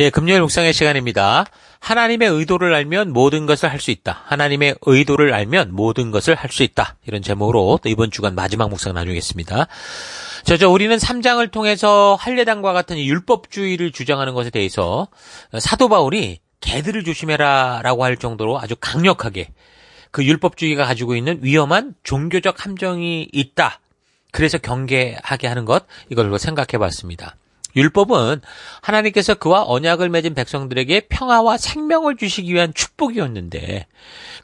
예, 금요일 묵상의 시간입니다. 하나님의 의도를 알면 모든 것을 할 수 있다. 하나님의 의도를 알면 모든 것을 할 수 있다. 이런 제목으로 또 이번 주간 마지막 묵상 나누겠습니다. 우리는 3장을 통해서 할례당과 같은 율법주의를 주장하는 것에 대해서 사도 바울이 개들을 조심해라 라고 할 정도로 아주 강력하게 그 율법주의가 가지고 있는 위험한 종교적 함정이 있다. 그래서 경계하게 하는 것, 이걸 생각해 봤습니다. 율법은 하나님께서 그와 언약을 맺은 백성들에게 평화와 생명을 주시기 위한 축복이었는데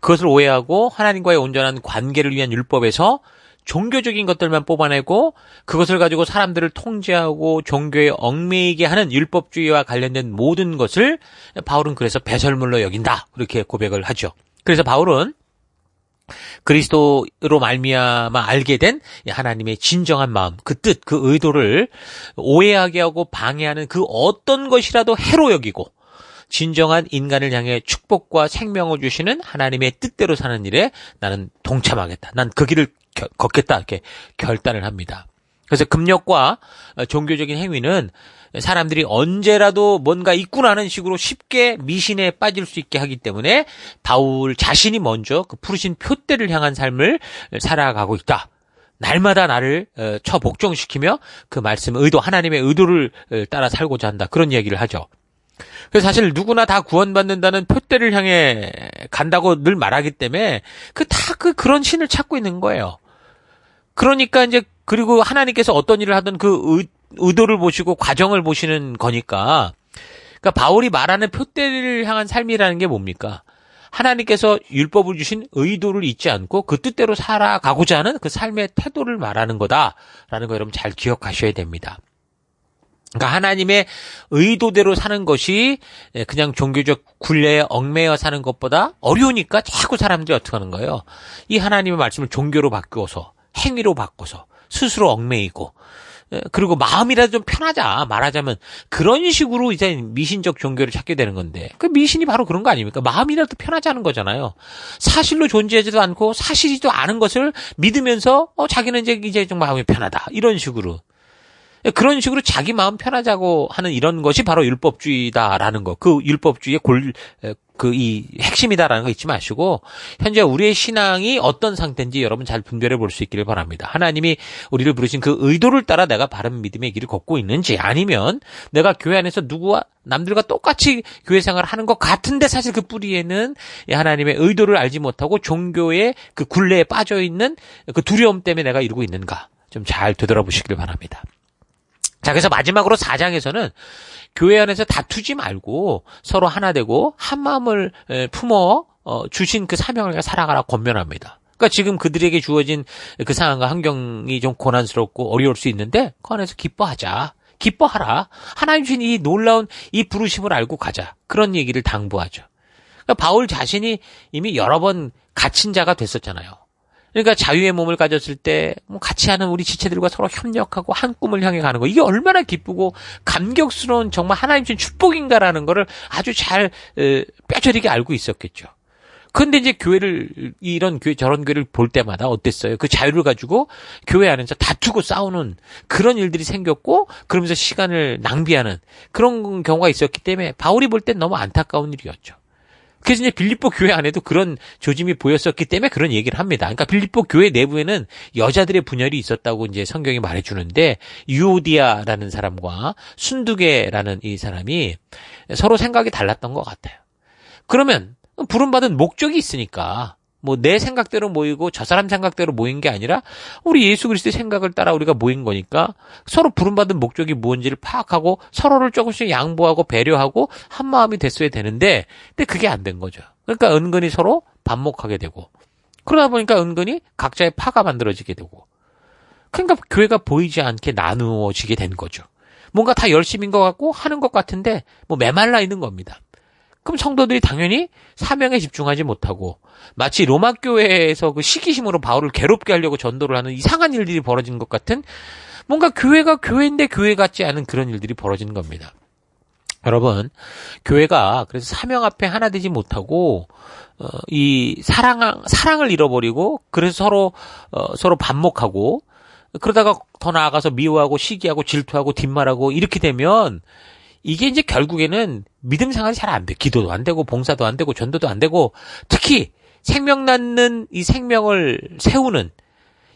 그것을 오해하고 하나님과의 온전한 관계를 위한 율법에서 종교적인 것들만 뽑아내고 그것을 가지고 사람들을 통제하고 종교에 얽매이게 하는 율법주의와 관련된 모든 것을 바울은 그래서 배설물로 여긴다. 그렇게 고백을 하죠. 그래서 바울은 그리스도로 말미암아 알게 된 하나님의 진정한 마음, 그 뜻, 그 의도를 오해하게 하고 방해하는 그 어떤 것이라도 해로 여기고 진정한 인간을 향해 축복과 생명을 주시는 하나님의 뜻대로 사는 일에 나는 동참하겠다. 난 그 길을 걷겠다. 이렇게 결단을 합니다. 그래서 금욕과 종교적인 행위는 사람들이 언제라도 뭔가 있구나 하는 식으로 쉽게 미신에 빠질 수 있게 하기 때문에 바울 자신이 먼저 그 푸르신 표대를 향한 삶을 살아가고 있다. 날마다 나를 처복종시키며 그 말씀, 의도, 하나님의 의도를 따라 살고자 한다. 그런 얘기를 하죠. 그래서 사실 누구나 다 구원받는다는 표대를 향해 간다고 늘 말하기 때문에 그런 신을 찾고 있는 거예요. 그러니까 이제 그리고 하나님께서 어떤 일을 하든 그 의도를 보시고 과정을 보시는 거니까. 그러니까 바울이 말하는 표대를 향한 삶이라는 게 뭡니까? 하나님께서 율법을 주신 의도를 잊지 않고 그 뜻대로 살아가고자 하는 그 삶의 태도를 말하는 거다라는 거 여러분 잘 기억하셔야 됩니다. 그러니까 하나님의 의도대로 사는 것이 그냥 종교적 굴레에 얽매여 사는 것보다 어려우니까 자꾸 사람들이 어떻게 하는 거예요? 이 하나님의 말씀을 종교로 바꾸어서 행위로 바꿔서 스스로 얽매이고 그리고 마음이라도 좀 편하자 말하자면 그런 식으로 이제 미신적 종교를 찾게 되는 건데 그 미신이 바로 그런 거 아닙니까? 마음이라도 편하자는 거잖아요. 사실로 존재하지도 않고 사실이지도 않은 것을 믿으면서 자기는 이제 좀 마음이 편하다 이런 식으로 그런 식으로 자기 마음 편하자고 하는 이런 것이 바로 율법주의다라는 거. 그 율법주의의 이 핵심이다라는 거 잊지 마시고, 현재 우리의 신앙이 어떤 상태인지 여러분 잘 분별해 볼 수 있기를 바랍니다. 하나님이 우리를 부르신 그 의도를 따라 내가 바른 믿음의 길을 걷고 있는지, 아니면 내가 교회 안에서 누구와 남들과 똑같이 교회 생활을 하는 것 같은데 사실 그 뿌리에는 하나님의 의도를 알지 못하고 종교의 그 굴레에 빠져 있는 그 두려움 때문에 내가 이루고 있는가. 좀 잘 되돌아보시기를 바랍니다. 자, 그래서 마지막으로 4장에서는 교회 안에서 다투지 말고 서로 하나 되고 한 마음을 품어 주신 그 사명을 살아가라 권면합니다. 그러니까 지금 그들에게 주어진 그 상황과 환경이 좀 고난스럽고 어려울 수 있는데 그 안에서 기뻐하자. 기뻐하라. 하나님 주신 이 놀라운 이 부르심을 알고 가자. 그런 얘기를 당부하죠. 그러니까 바울 자신이 이미 여러 번 갇힌 자가 됐었잖아요. 그러니까 자유의 몸을 가졌을 때 같이 하는 우리 지체들과 서로 협력하고 한 꿈을 향해 가는 거 이게 얼마나 기쁘고 감격스러운 정말 하나님 주신 축복인가라는 거를 아주 잘 뼈저리게 알고 있었겠죠. 그런데 이제 이런 교회 저런 교회를 볼 때마다 어땠어요? 그 자유를 가지고 교회 안에서 다투고 싸우는 그런 일들이 생겼고 그러면서 시간을 낭비하는 그런 경우가 있었기 때문에 바울이 볼 땐 너무 안타까운 일이었죠. 그래서 이제 빌립보 교회 안에도 그런 조짐이 보였었기 때문에 그런 얘기를 합니다. 그러니까 빌립보 교회 내부에는 여자들의 분열이 있었다고 이제 성경이 말해주는데 유오디아라는 사람과 순두계라는 이 사람이 서로 생각이 달랐던 것 같아요. 그러면 부름받은 목적이 있으니까 내 생각대로 모이고 저 사람 생각대로 모인 게 아니라 우리 예수 그리스도의 생각을 따라 우리가 모인 거니까 서로 부름받은 목적이 무엇인지를 파악하고 서로를 조금씩 양보하고 배려하고 한 마음이 됐어야 되는데 근데 그게 안 된 거죠. 그러니까 은근히 서로 반목하게 되고 그러다 보니까 은근히 각자의 파가 만들어지게 되고 그러니까 교회가 보이지 않게 나누어지게 된 거죠. 뭔가 다 열심인 것 같고 하는 것 같은데 메말라 있는 겁니다. 그럼 성도들이 당연히 사명에 집중하지 못하고 마치 로마 교회에서 그 시기심으로 바울을 괴롭게 하려고 전도를 하는 이상한 일들이 벌어진 것 같은 뭔가 교회가 교회인데 교회 같지 않은 그런 일들이 벌어지는 겁니다. 여러분, 교회가 그래서 사명 앞에 하나 되지 못하고 이 사랑을 잃어버리고 그래서 서로 반목하고 그러다가 더 나아가서 미워하고 시기하고 질투하고 뒷말하고 이렇게 되면 이게 이제 결국에는 믿음 생활이 잘 안 돼. 기도도 안 되고 봉사도 안 되고 전도도 안 되고 특히 생명 낳는 이 생명을 세우는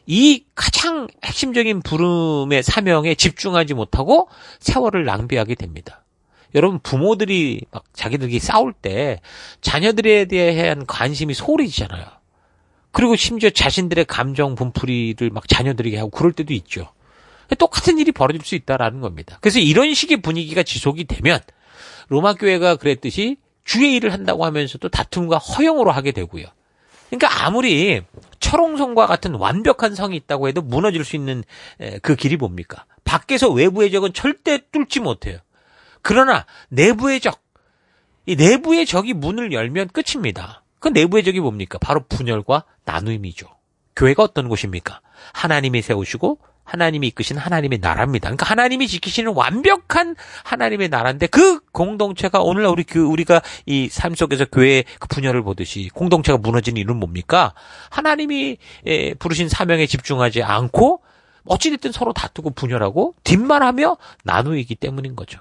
이 가장 핵심적인 부름의 사명에 집중하지 못하고 세월을 낭비하게 됩니다. 여러분 부모들이 막 자기들끼리 싸울 때 자녀들에 대한 관심이 소홀해지잖아요. 그리고 심지어 자신들의 감정 분풀이를 막 자녀들에게 하고 그럴 때도 있죠. 똑같은 일이 벌어질 수 있다라는 겁니다. 그래서 이런 식의 분위기가 지속이 되면 로마 교회가 그랬듯이 주의 일을 한다고 하면서도 다툼과 허용으로 하게 되고요. 그러니까 아무리 철옹성과 같은 완벽한 성이 있다고 해도 무너질 수 있는 그 길이 뭡니까? 밖에서 외부의 적은 절대 뚫지 못해요. 그러나 내부의 적, 이 내부의 적이 문을 열면 끝입니다. 그 내부의 적이 뭡니까? 바로 분열과 나눔이죠. 교회가 어떤 곳입니까? 하나님이 세우시고 하나님이 이끄신 하나님의 나라입니다. 그러니까 하나님이 지키시는 완벽한 하나님의 나라인데 그 공동체가 오늘날 우리가 이 삶 속에서 교회의 그 분열을 보듯이 공동체가 무너지는 이유는 뭡니까? 하나님이 부르신 사명에 집중하지 않고 어찌됐든 서로 다투고 분열하고 뒷말하며 나누이기 때문인 거죠.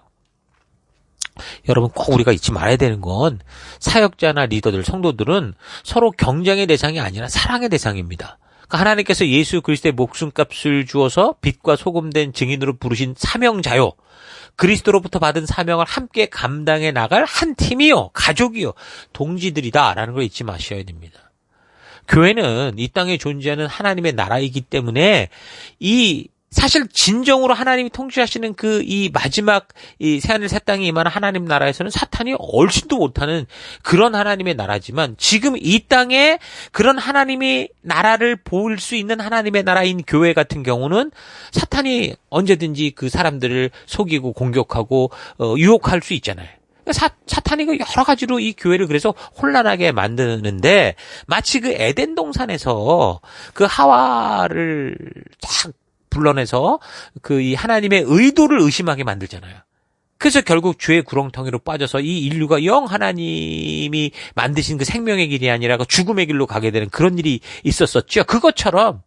여러분 꼭 우리가 잊지 말아야 되는 건 사역자나 리더들, 성도들은 서로 경쟁의 대상이 아니라 사랑의 대상입니다. 그러니까 하나님께서 예수 그리스도의 목숨값을 주어서 빛과 소금된 증인으로 부르신 사명자요. 그리스도로부터 받은 사명을 함께 감당해 나갈 한 팀이요. 가족이요. 동지들이다라는 걸 잊지 마셔야 됩니다. 교회는 이 땅에 존재하는 하나님의 나라이기 때문에 사실 진정으로 하나님이 통치하시는 이 마지막 이 새하늘 새 땅에 임하는 하나님 나라에서는 사탄이 얼씬도 못하는 그런 하나님의 나라지만 지금 이 땅에 그런 하나님의 나라를 보일 수 있는 하나님의 나라인 교회 같은 경우는 사탄이 언제든지 그 사람들을 속이고 공격하고 유혹할 수 있잖아요. 사탄이 여러 가지로 이 교회를 그래서 혼란하게 만드는데 마치 그 에덴 동산에서 그 하와를 딱 불러내서 이 하나님의 의도를 의심하게 만들잖아요. 그래서 결국 죄의 구렁텅이로 빠져서 이 인류가 영 하나님이 만드신 그 생명의 길이 아니라 그 죽음의 길로 가게 되는 그런 일이 있었었죠. 그것처럼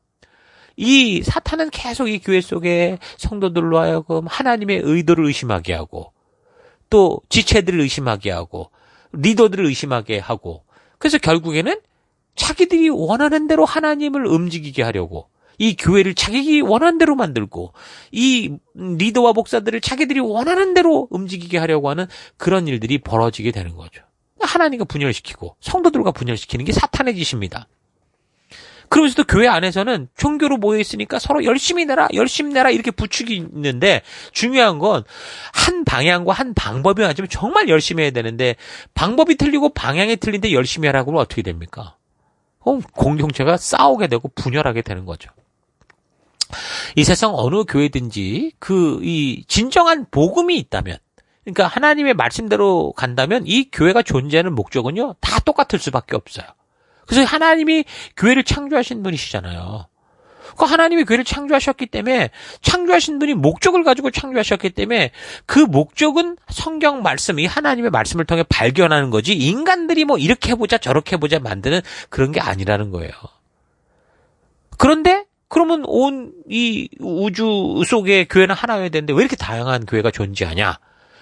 이 사탄은 계속 이 교회 속에 성도들로 하여금 하나님의 의도를 의심하게 하고 또 지체들을 의심하게 하고 리더들을 의심하게 하고 그래서 결국에는 자기들이 원하는 대로 하나님을 움직이게 하려고 이 교회를 자기 원하는 대로 만들고 이 리더와 목사들을 자기들이 원하는 대로 움직이게 하려고 하는 그런 일들이 벌어지게 되는 거죠. 하나님과 분열시키고 성도들과 분열시키는 게 사탄의 짓입니다. 그러면서도 교회 안에서는 종교로 모여있으니까 서로 열심히 내라 이렇게 부추기 있는데 중요한 건 한 방향과 한 방법이 맞으면 정말 열심히 해야 되는데 방법이 틀리고 방향이 틀린데 열심히 하라고 하면 어떻게 됩니까? 공동체가 싸우게 되고 분열하게 되는 거죠. 이 세상 어느 교회든지 이 진정한 복음이 있다면, 그러니까 하나님의 말씀대로 간다면 이 교회가 존재하는 목적은요, 다 똑같을 수밖에 없어요. 그래서 하나님이 교회를 창조하신 분이시잖아요. 그 하나님이 교회를 창조하셨기 때문에 창조하신 분이 목적을 가지고 창조하셨기 때문에 그 목적은 성경 말씀, 이 하나님의 말씀을 통해 발견하는 거지 인간들이 뭐 이렇게 해보자 저렇게 해보자 만드는 그런 게 아니라는 거예요. 그런데 그러면 온 이 우주 속에 교회는 하나여야 되는데 왜 이렇게 다양한 교회가 존재하냐?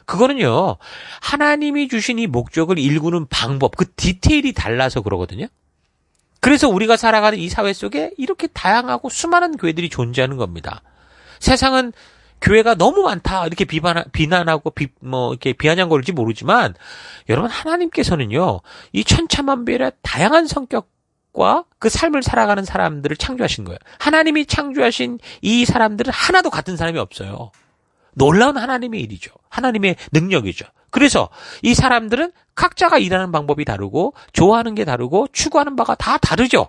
그거는요, 하나님이 주신 이 목적을 일구는 방법, 그 디테일이 달라서 그러거든요. 그래서 우리가 살아가는 이 사회 속에 이렇게 다양하고 수많은 교회들이 존재하는 겁니다. 세상은 교회가 너무 많다 이렇게 비난하고 이렇게 비아냥거릴지 모르지만 여러분 하나님께서는요, 이 천차만별의 다양한 성격과 그 삶을 살아가는 사람들을 창조하신 거예요. 하나님이 창조하신 이 사람들은 하나도 같은 사람이 없어요. 놀라운 하나님의 일이죠. 하나님의 능력이죠. 그래서 이 사람들은 각자가 일하는 방법이 다르고 좋아하는 게 다르고 추구하는 바가 다 다르죠.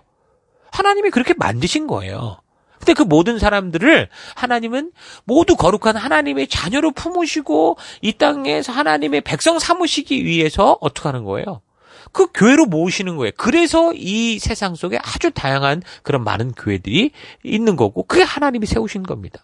하나님이 그렇게 만드신 거예요. 근데 그 모든 사람들을 하나님은 모두 거룩한 하나님의 자녀로 품으시고 이 땅에서 하나님의 백성 삼으시기 위해서 어떻게 하는 거예요? 그 교회로 모으시는 거예요. 그래서 이 세상 속에 아주 다양한 그런 많은 교회들이 있는 거고 그게 하나님이 세우신 겁니다.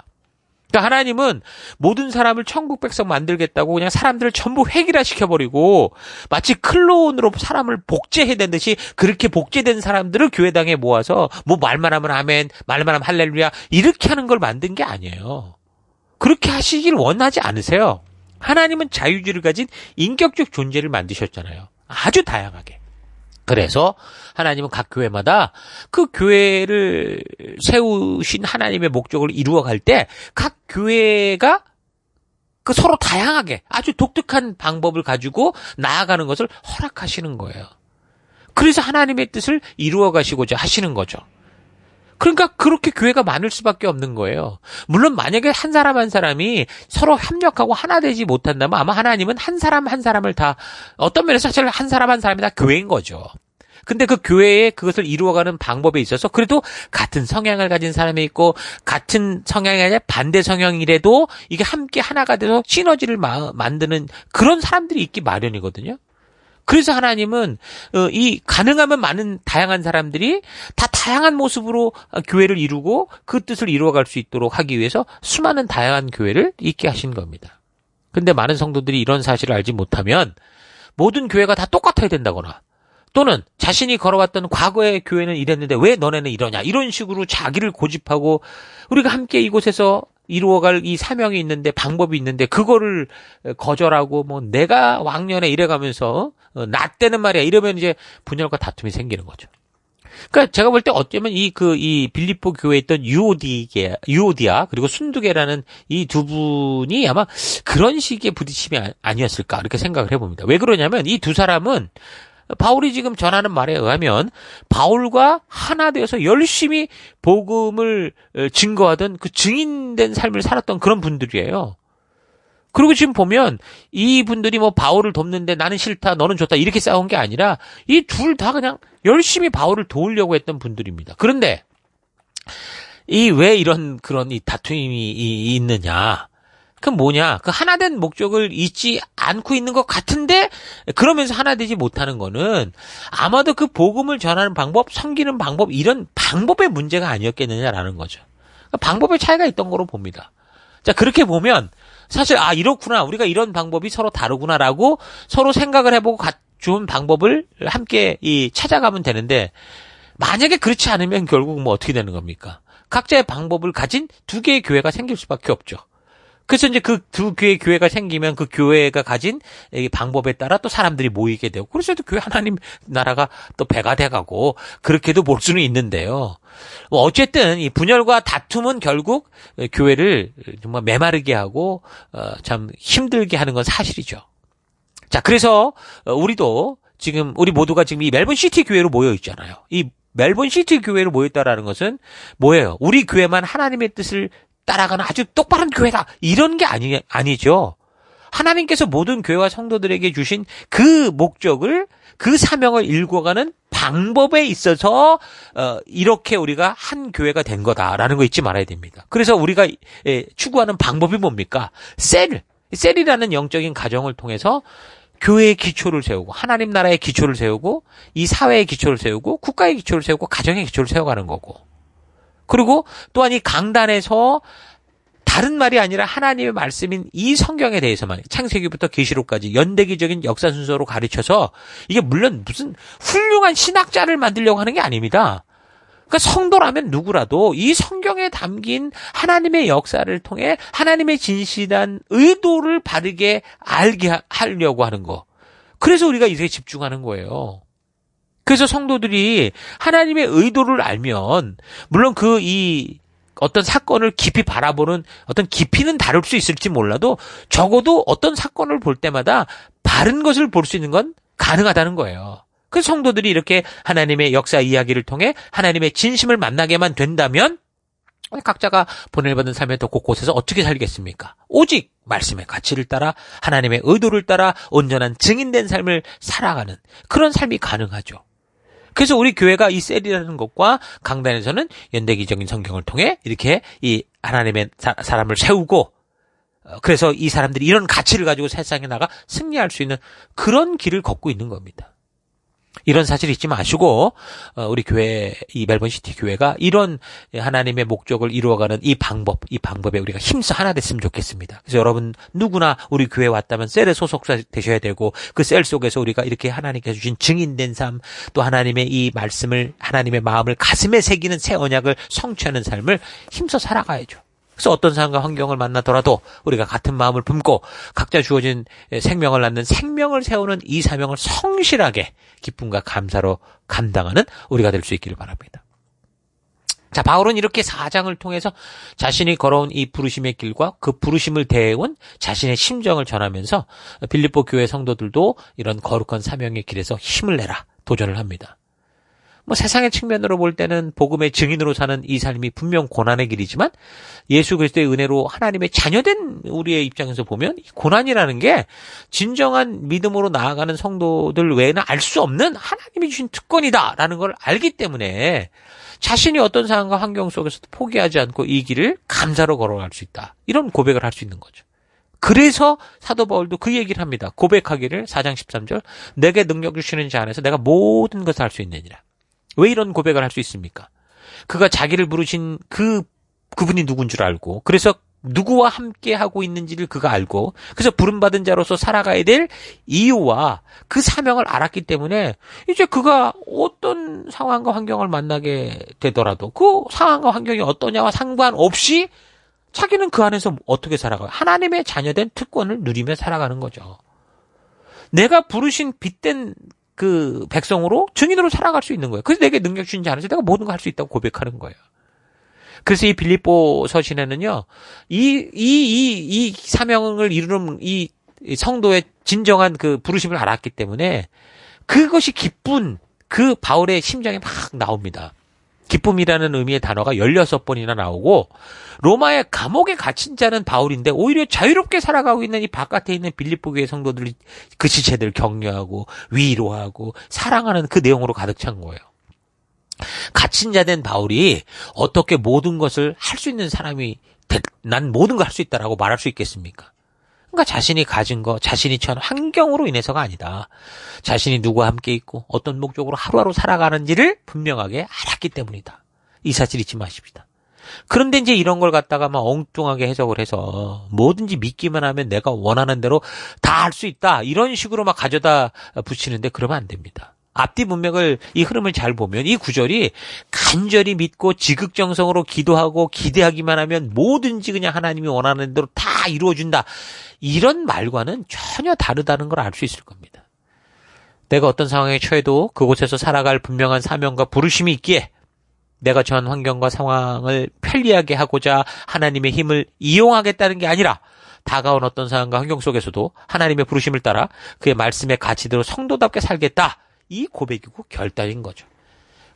그러니까 하나님은 모든 사람을 천국 백성 만들겠다고 그냥 사람들을 전부 획일화시켜버리고 마치 클론으로 사람을 복제해낸 듯이 그렇게 복제된 사람들을 교회당에 모아서 뭐 말만 하면 아멘, 말만 하면 할렐루야 이렇게 하는 걸 만든 게 아니에요. 그렇게 하시길 원하지 않으세요. 하나님은 자유주의를 가진 인격적 존재를 만드셨잖아요. 아주 다양하게. 그래서 하나님은 각 교회마다 그 교회를 세우신 하나님의 목적을 이루어갈 때 각 교회가 그 서로 다양하게 아주 독특한 방법을 가지고 나아가는 것을 허락하시는 거예요. 그래서 하나님의 뜻을 이루어 가시고자 하시는 거죠. 그러니까 그렇게 교회가 많을 수밖에 없는 거예요. 물론 만약에 한 사람 한 사람이 서로 협력하고 하나 되지 못한다면 아마 하나님은 한 사람 한 사람을 다 어떤 면에서 사실 한 사람 한 사람이 다 교회인 거죠. 근데 그 교회에 그것을 이루어가는 방법에 있어서 그래도 같은 성향을 가진 사람이 있고 같은 성향이 아니라 반대 성향이라도 이게 함께 하나가 돼서 시너지를 만드는 그런 사람들이 있기 마련이거든요. 그래서 하나님은 이 가능하면 많은 다양한 사람들이 다 다양한 모습으로 교회를 이루고 그 뜻을 이루어갈 수 있도록 하기 위해서 수많은 다양한 교회를 있게 하신 겁니다. 근데 많은 성도들이 이런 사실을 알지 못하면 모든 교회가 다 똑같아야 된다거나 또는 자신이 걸어왔던 과거의 교회는 이랬는데 왜 너네는 이러냐 이런 식으로 자기를 고집하고 우리가 함께 이곳에서 이루어갈 이 사명이 있는데 방법이 있는데 그거를 거절하고 뭐 내가 왕년에 이래가면서 나 때는 말이야 이러면 이제 분열과 다툼이 생기는 거죠. 그러니까 제가 볼 때 어쩌면 이 빌립보 교회에 있던 유오디아 그리고 순두계라는 이 두 분이 아마 그런 식의 부딪힘이 아니었을까 이렇게 생각을 해봅니다. 왜 그러냐면 이 두 사람은 바울이 지금 전하는 말에 의하면 바울과 하나 되어서 열심히 복음을 증거하던 그 증인된 삶을 살았던 그런 분들이에요. 그리고 지금 보면 이 분들이 뭐 바울을 돕는데 나는 싫다 너는 좋다 이렇게 싸운 게 아니라 이 둘 다 그냥 열심히 바울을 도우려고 했던 분들입니다. 그런데 이 왜 이런 그런 이 다툼이 있느냐? 그 뭐냐? 그 하나된 목적을 잊지 않고 있는 것 같은데 그러면서 하나 되지 못하는 거는 아마도 그 복음을 전하는 방법, 섬기는 방법 이런 방법의 문제가 아니었겠느냐라는 거죠. 그러니까 방법의 차이가 있던 거로 봅니다. 자, 그렇게 보면 사실 이렇구나. 우리가 이런 방법이 서로 다르구나라고 서로 생각을 해보고 좋은 방법을 함께 찾아가면 되는데 만약에 그렇지 않으면 결국 뭐 어떻게 되는 겁니까? 각자의 방법을 가진 두 개의 교회가 생길 수밖에 없죠. 그래서 이제 그 두 개의 교회가 생기면 그 교회가 가진 방법에 따라 또 사람들이 모이게 되고 그래서 또 교회 하나님 나라가 또 배가 돼가고 그렇게도 볼 수는 있는데요. 어쨌든 이 분열과 다툼은 결국 교회를 정말 메마르게 하고 참 힘들게 하는 건 사실이죠. 자, 그래서 우리도 지금 우리 모두가 지금 이 멜번 시티 교회로 모여 있잖아요. 이 멜번 시티 교회로 모였다라는 것은 뭐예요? 우리 교회만 하나님의 뜻을 따라가는 아주 똑바른 교회다. 이런 게 아니죠. 하나님께서 모든 교회와 성도들에게 주신 그 목적을, 그 사명을 일궈가는 방법에 있어서, 이렇게 우리가 한 교회가 된 거다라는 거 잊지 말아야 됩니다. 그래서 우리가 추구하는 방법이 뭡니까? 셀이라는 영적인 가정을 통해서 교회의 기초를 세우고, 하나님 나라의 기초를 세우고, 이 사회의 기초를 세우고, 국가의 기초를 세우고, 가정의 기초를 세워가는 거고. 그리고 또한 이 강단에서 다른 말이 아니라 하나님의 말씀인 이 성경에 대해서만 창세기부터 계시록까지 연대기적인 역사 순서로 가르쳐서 이게 물론 무슨 훌륭한 신학자를 만들려고 하는 게 아닙니다. 그러니까 성도라면 누구라도 이 성경에 담긴 하나님의 역사를 통해 하나님의 진실한 의도를 바르게 알게 하려고 하는 거. 그래서 우리가 이렇게 집중하는 거예요. 그래서 성도들이 하나님의 의도를 알면 물론 어떤 사건을 깊이 바라보는 어떤 깊이는 다를 수 있을지 몰라도 적어도 어떤 사건을 볼 때마다 바른 것을 볼 수 있는 건 가능하다는 거예요. 그래서 성도들이 이렇게 하나님의 역사 이야기를 통해 하나님의 진심을 만나게만 된다면 각자가 보낼받은 삶의 더 곳곳에서 어떻게 살겠습니까? 오직 말씀의 가치를 따라 하나님의 의도를 따라 온전한 증인된 삶을 살아가는 그런 삶이 가능하죠. 그래서 우리 교회가 이 셀이라는 것과 강단에서는 연대기적인 성경을 통해 이렇게 이 하나님의 사람을 세우고 그래서 이 사람들이 이런 가치를 가지고 세상에 나가 승리할 수 있는 그런 길을 걷고 있는 겁니다. 이런 사실 잊지 마시고 우리 교회 이 멜번 시티 교회가 이런 하나님의 목적을 이루어가는 이 방법에 우리가 힘써 하나 됐으면 좋겠습니다. 그래서 여러분 누구나 우리 교회에 왔다면 셀에 소속사 되셔야 되고 그 셀 속에서 우리가 이렇게 하나님께서 주신 증인된 삶 또 하나님의 이 말씀을 하나님의 마음을 가슴에 새기는 새 언약을 성취하는 삶을 힘써 살아가야죠. 그래서 어떤 사람과 환경을 만나더라도 우리가 같은 마음을 품고 각자 주어진 생명을 낳는 생명을 세우는 이 사명을 성실하게 기쁨과 감사로 감당하는 우리가 될 수 있기를 바랍니다. 자, 바울은 이렇게 4장을 통해서 자신이 걸어온 이 부르심의 길과 그 부르심을 대해온 자신의 심정을 전하면서 빌립보 교회 성도들도 이런 거룩한 사명의 길에서 힘을 내라 도전을 합니다. 세상의 측면으로 볼 때는 복음의 증인으로 사는 이 삶이 분명 고난의 길이지만 예수 그리스도의 은혜로 하나님의 자녀된 우리의 입장에서 보면 이 고난이라는 게 진정한 믿음으로 나아가는 성도들 외에는 알 수 없는 하나님이 주신 특권이다라는 걸 알기 때문에 자신이 어떤 상황과 환경 속에서도 포기하지 않고 이 길을 감사로 걸어갈 수 있다. 이런 고백을 할 수 있는 거죠. 그래서 사도 바울도 그 얘기를 합니다. 고백하기를 4장 13절 내게 능력 주시는 자 안에서 내가 모든 것을 할 수 있느니라. 왜 이런 고백을 할 수 있습니까? 그가 자기를 부르신 그분이 누군 줄 알고 그래서 누구와 함께 하고 있는지를 그가 알고 그래서 부름받은 자로서 살아가야 될 이유와 그 사명을 알았기 때문에 이제 그가 어떤 상황과 환경을 만나게 되더라도 그 상황과 환경이 어떠냐와 상관없이 자기는 그 안에서 어떻게 살아가요? 하나님의 자녀된 특권을 누리며 살아가는 거죠. 내가 부르신 빛된 그 백성으로 증인으로 살아갈 수 있는 거예요. 그래서 내게 능력 주신 자 안에서 내가 모든 걸 할 수 있다고 고백하는 거예요. 그래서 이 빌립보 서신에는요, 이 사명을 이루는 이 성도의 진정한 그 부르심을 알았기 때문에 그것이 기쁜 그 바울의 심정이 막 나옵니다. 기쁨이라는 의미의 단어가 16번이나 나오고 로마의 감옥에 갇힌 자는 바울인데 오히려 자유롭게 살아가고 있는 이 바깥에 있는 빌립보 교회 성도들이 그 지체들을 격려하고 위로하고 사랑하는 그 내용으로 가득 찬 거예요. 갇힌 자 된 바울이 어떻게 모든 것을 할 수 있는 사람이 난 모든 걸 할 수 있다라고 말할 수 있겠습니까? 그러니까 자신이 가진 거, 자신이 처한 환경으로 인해서가 아니다. 자신이 누구와 함께 있고 어떤 목적으로 하루하루 살아가는지를 분명하게 알았기 때문이다. 이 사실 잊지 마십시다. 그런데 이제 이런 걸 갖다가 막 엉뚱하게 해석을 해서 뭐든지 믿기만 하면 내가 원하는 대로 다 할 수 있다. 이런 식으로 막 가져다 붙이는데 그러면 안 됩니다. 앞뒤 문맥을 이 흐름을 잘 보면 이 구절이 간절히 믿고 지극정성으로 기도하고 기대하기만 하면 뭐든지 그냥 하나님이 원하는 대로 다 이루어준다. 이런 말과는 전혀 다르다는 걸 알 수 있을 겁니다. 내가 어떤 상황에 처해도 그곳에서 살아갈 분명한 사명과 부르심이 있기에 내가 처한 환경과 상황을 편리하게 하고자 하나님의 힘을 이용하겠다는 게 아니라 다가온 어떤 상황과 환경 속에서도 하나님의 부르심을 따라 그의 말씀의 가치대로 성도답게 살겠다. 이 고백이고 결단인 거죠.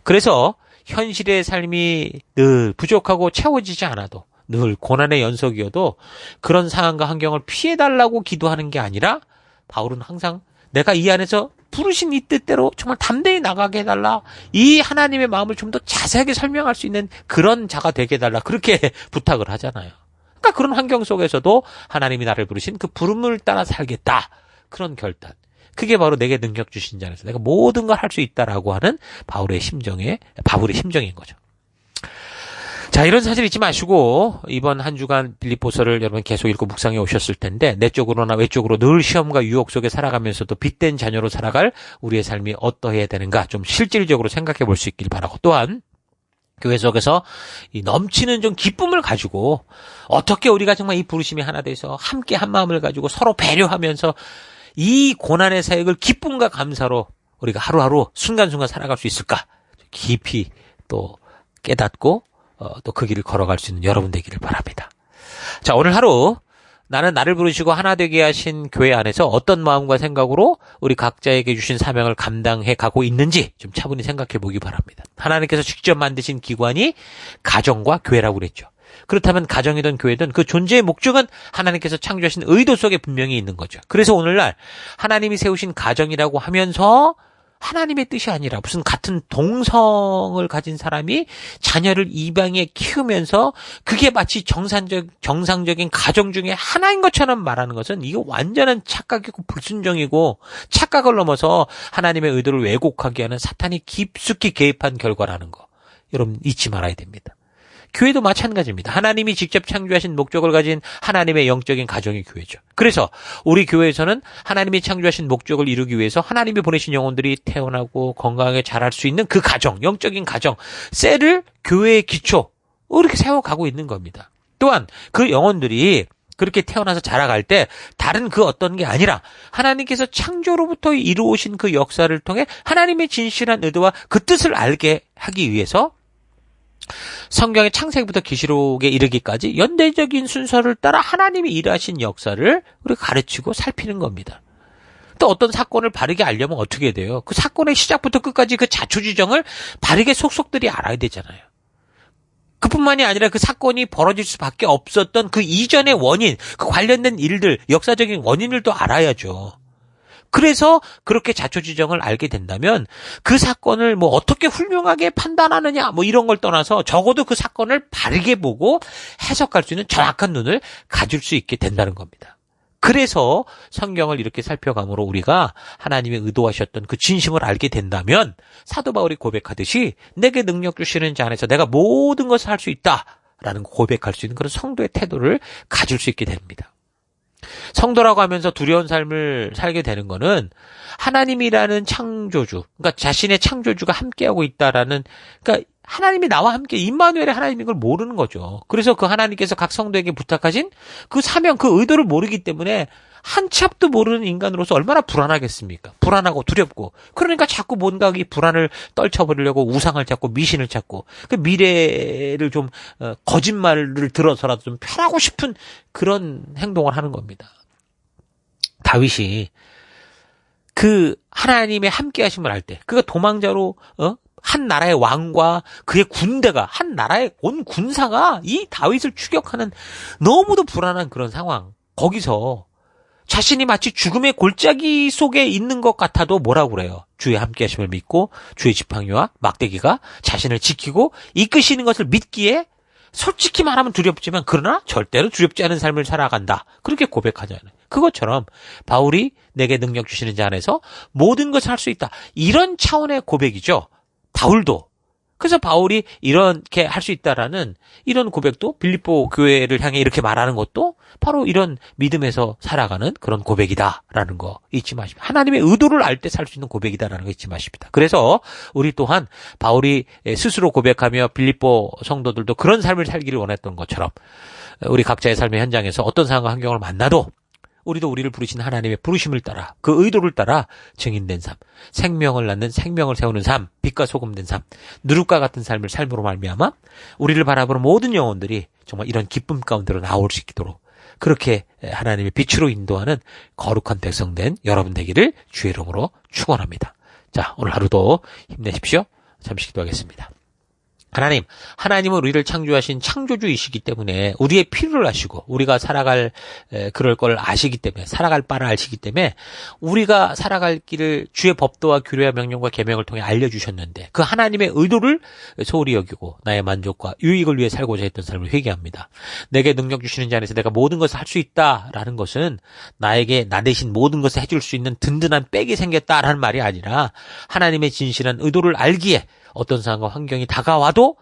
그래서 현실의 삶이 늘 부족하고 채워지지 않아도 늘 고난의 연속이어도 그런 상황과 환경을 피해달라고 기도하는 게 아니라 바울은 항상 내가 이 안에서 부르신 이 뜻대로 정말 담대히 나가게 해달라. 이 하나님의 마음을 좀 더 자세하게 설명할 수 있는 그런 자가 되게 해달라. 그렇게 부탁을 하잖아요. 그러니까 그런 환경 속에서도 하나님이 나를 부르신 그 부름을 따라 살겠다. 그런 결단. 그게 바로 내게 능력 주신 자 안에서 내가 모든 걸 할 수 있다라고 하는 바울의 심정인 거죠. 자, 이런 사실 잊지 마시고 이번 한 주간 빌립보서를 여러분 계속 읽고 묵상해 오셨을 텐데 내적으로나 외적으로 늘 시험과 유혹 속에 살아가면서도 빛된 자녀로 살아갈 우리의 삶이 어떠해야 되는가 좀 실질적으로 생각해 볼 수 있길 바라고 또한 교회 속에서 이 넘치는 좀 기쁨을 가지고 어떻게 우리가 정말 이 부르심이 하나 돼서 함께 한 마음을 가지고 서로 배려하면서 이 고난의 사역을 기쁨과 감사로 우리가 하루하루 순간순간 살아갈 수 있을까? 깊이 또 깨닫고 또 그 길을 걸어갈 수 있는 여러분 되기를 바랍니다. 자, 오늘 하루 나는 나를 부르시고 하나 되게 하신 교회 안에서 어떤 마음과 생각으로 우리 각자에게 주신 사명을 감당해 가고 있는지 좀 차분히 생각해 보기 바랍니다. 하나님께서 직접 만드신 기관이 가정과 교회라고 그랬죠. 그렇다면 가정이든 교회든 그 존재의 목적은 하나님께서 창조하신 의도 속에 분명히 있는 거죠. 그래서 오늘날 하나님이 세우신 가정이라고 하면서 하나님의 뜻이 아니라 무슨 같은 동성을 가진 사람이 자녀를 입양해 키우면서 그게 마치 정상적인 가정 중에 하나인 것처럼 말하는 것은 이거 완전한 착각이고 불순종이고 착각을 넘어서 하나님의 의도를 왜곡하게 하는 사탄이 깊숙이 개입한 결과라는 거. 여러분 잊지 말아야 됩니다. 교회도 마찬가지입니다. 하나님이 직접 창조하신 목적을 가진 하나님의 영적인 가정이 교회죠. 그래서 우리 교회에서는 하나님이 창조하신 목적을 이루기 위해서 하나님이 보내신 영혼들이 태어나고 건강하게 자랄 수 있는 그 가정, 영적인 가정, 셀을 교회의 기초 이렇게 세워가고 있는 겁니다. 또한 그 영혼들이 그렇게 태어나서 자라갈 때 다른 그 어떤 게 아니라 하나님께서 창조로부터 이루어오신 그 역사를 통해 하나님의 진실한 의도와 그 뜻을 알게 하기 위해서 성경의 창세기부터 계시록에 이르기까지 연대적인 순서를 따라 하나님이 일하신 역사를 우리가 가르치고 살피는 겁니다. 또 어떤 사건을 바르게 알려면 어떻게 돼요? 그 사건의 시작부터 끝까지 그 자초지정을 바르게 속속들이 알아야 되잖아요. 그뿐만이 아니라 그 사건이 벌어질 수밖에 없었던 그 이전의 원인, 그 관련된 일들, 역사적인 원인을 또 알아야죠. 그래서 그렇게 자초지정을 알게 된다면 그 사건을 뭐 어떻게 훌륭하게 판단하느냐 뭐 이런 걸 떠나서 적어도 그 사건을 바르게 보고 해석할 수 있는 정확한 눈을 가질 수 있게 된다는 겁니다. 그래서 성경을 이렇게 살펴감으로 우리가 하나님의 의도하셨던 그 진심을 알게 된다면 사도 바울이 고백하듯이 내게 능력 주시는 자 안에서 내가 모든 것을 할 수 있다라는 고백할 수 있는 그런 성도의 태도를 가질 수 있게 됩니다. 성도라고 하면서 두려운 삶을 살게 되는 거는 하나님이라는 창조주, 그러니까 자신의 창조주가 함께하고 있다라는, 그러니까 하나님이 나와 함께 임마누엘의 하나님인 걸 모르는 거죠. 그래서 그 하나님께서 각 성도에게 부탁하신 그 사명, 그 의도를 모르기 때문에 한 치 앞도 모르는 인간으로서 얼마나 불안하겠습니까? 불안하고 두렵고. 그러니까 자꾸 뭔가 이 불안을 떨쳐버리려고 우상을 찾고 미신을 찾고 그 미래를 좀 거짓말을 들어서라도 좀 편하고 싶은 그런 행동을 하는 겁니다. 다윗이 그 하나님의 함께 하심을 알 때 그가 도망자로 한 나라의 왕과 그의 군대가 한 나라의 온 군사가 이 다윗을 추격하는 너무도 불안한 그런 상황. 거기서 자신이 마치 죽음의 골짜기 속에 있는 것 같아도 뭐라고 그래요? 주의 함께 하심을 믿고 주의 지팡이와 막대기가 자신을 지키고 이끄시는 것을 믿기에 솔직히 말하면 두렵지만 그러나 절대로 두렵지 않은 삶을 살아간다. 그렇게 고백하잖아요. 그것처럼 바울이 내게 능력 주시는 자 안에서 모든 것을 할 수 있다. 이런 차원의 고백이죠. 바울도. 그래서 바울이 이렇게 할 수 있다라는 이런 고백도 빌립보 교회를 향해 이렇게 말하는 것도 바로 이런 믿음에서 살아가는 그런 고백이다라는 거 잊지 마십시오. 하나님의 의도를 알 때 살 수 있는 고백이다라는 거 잊지 마십니다. 그래서 우리 또한 바울이 스스로 고백하며 빌립보 성도들도 그런 삶을 살기를 원했던 것처럼 우리 각자의 삶의 현장에서 어떤 상황과 환경을 만나도 우리도 우리를 부르신 하나님의 부르심을 따라 그 의도를 따라 증인된 삶, 생명을 낳는 생명을 세우는 삶, 빛과 소금 된 삶, 누룩과 같은 삶을 삶으로 말미암아 우리를 바라보는 모든 영혼들이 정말 이런 기쁨 가운데로 나올 수 있도록 그렇게 하나님의 빛으로 인도하는 거룩한 백성 된 여러분 되기를 주의 이름으로 축원합니다. 자, 오늘 하루도 힘내십시오. 잠시 기도하겠습니다. 하나님은 우리를 창조하신 창조주이시기 때문에 우리의 필요를 아시고 우리가 살아갈 그럴 걸 아시기 때문에 살아갈 바를 아시기 때문에 우리가 살아갈 길을 주의 법도와 규례와 명령과 계명을 통해 알려주셨는데 그 하나님의 의도를 소홀히 여기고 나의 만족과 유익을 위해 살고자 했던 삶을 회개합니다. 내게 능력 주시는 자 안에서 내가 모든 것을 할 수 있다라는 것은 나에게 나 대신 모든 것을 해줄 수 있는 든든한 백이 생겼다라는 말이 아니라 하나님의 진실한 의도를 알기에 어떤 상황과 환경이 다가와도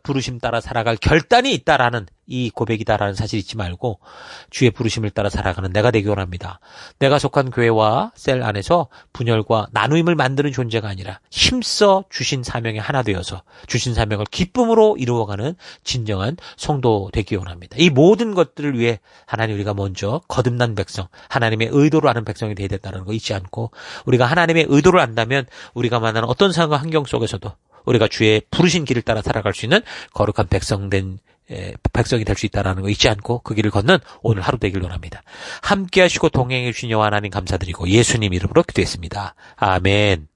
부르심 따라 살아갈 결단이 있다라는 이 고백이다라는 사실 잊지 말고 주의 부르심을 따라 살아가는 내가 되기 원합니다. 내가 속한 교회와 셀 안에서 분열과 나누임을 만드는 존재가 아니라 힘써 주신 사명에 하나 되어서 주신 사명을 기쁨으로 이루어가는 진정한 성도 되기 원합니다. 이 모든 것들을 위해 하나님 우리가 먼저 거듭난 백성, 하나님의 의도를 아는 백성이 되어야 된다는 거 잊지 않고 우리가 하나님의 의도를 안다면 우리가 만나는 어떤 상황과 환경 속에서도 우리가 주의 부르신 길을 따라 살아갈 수 있는 거룩한 백성이 될 수 있다는 거 잊지 않고 그 길을 걷는 오늘 하루 되길 원합니다. 함께 하시고 동행해 주신 여호와 하나님 감사드리고 예수님 이름으로 기도했습니다. 아멘.